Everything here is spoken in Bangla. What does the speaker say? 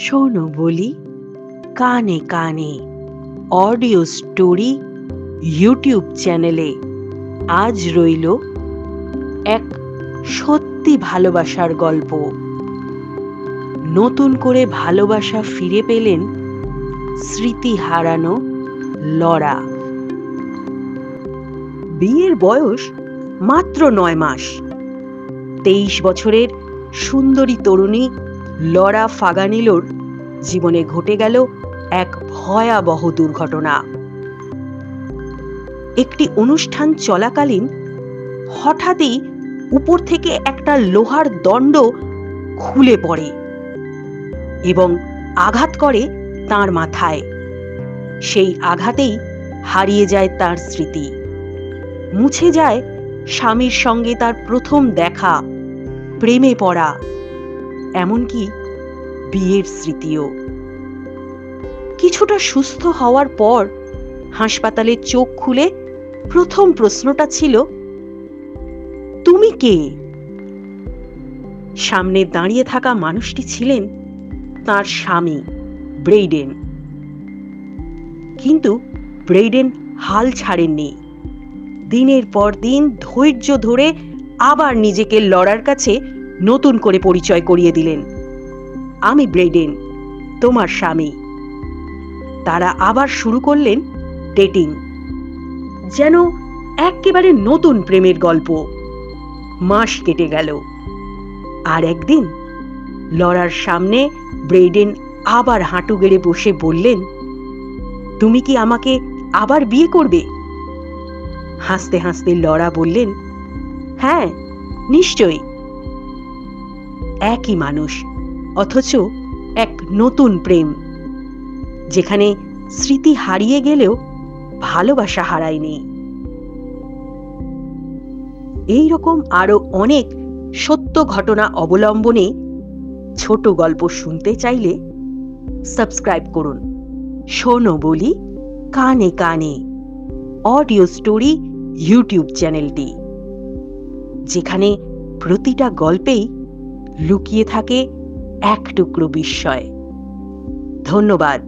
শোনো বলি, কানে কানে অডিও স্টোরি ইউটিউব চ্যানেলে আজ রইল এক সত্যি ভালোবাসার গল্প। নতুন করে ভালোবাসা ফিরে পেলেন স্মৃতি হারানো লরা। বিয়ের বয়স মাত্র 9 মাস। 23 বছরের সুন্দরী তরুণী লরা ফাগানিলোর জীবনে ঘটে গেল এক ভয়াবহ দুর্ঘটনা। একটি অনুষ্ঠান চলাকালীন হঠাৎই উপর থেকে একটা লোহার দণ্ড খুলে পড়ে এবং আঘাত করে তার মাথায়। সেই আঘাতেই হারিয়ে যায় তার স্মৃতি, মুছে যায় স্বামীর সঙ্গে তার প্রথম দেখা, প্রেমে পড়া, এমনকি বিয়ের স্মৃতিও। কিছুটা সুস্থ হওয়ার পর হাসপাতালে চোখ খুলে প্রথম প্রশ্নটা ছিল, তুমি কে? সামনে দাঁড়িয়ে থাকা মানুষটি ছিলেন তার স্বামী ব্রেইডেন। কিন্তু ব্রেইডেন হাল ছাড়েননি। দিনের পর দিন ধৈর্য ধরে আবার নিজেকে লরার কাছে নতুন করে পরিচয় করিয়ে দিলেন, আমি ব্রেইডেন, তোমার স্বামী। তারা আবার শুরু করলেন ডেটিং, যেন একেবারে নতুন প্রেমের গল্প। মাস কেটে গেল, আর একদিন লরার সামনে ব্রেইডেন আবার হাঁটু গেড়ে বসে বললেন, তুমি কি আমাকে আবার বিয়ে করবে? হাসতে হাসতে লরা বললেন, হ্যাঁ, নিশ্চয়ই। একই মানুষ, অথচ এক নতুন প্রেম, যেখানে স্মৃতি হারিয়ে গেলেও ভালোবাসা হারায়নি। এই রকম আরো অনেক সত্য ঘটনা অবলম্বনে ছোট গল্প শুনতে চাইলে সাবস্ক্রাইব করুন শোনো বলি, কানে কানে অডিও স্টোরি ইউটিউব চ্যানেলটি, যেখানে প্রতিটা গল্পেই লুকিয়ে থাকে এক টুকরো বিস্ময়। ধন্যবাদ।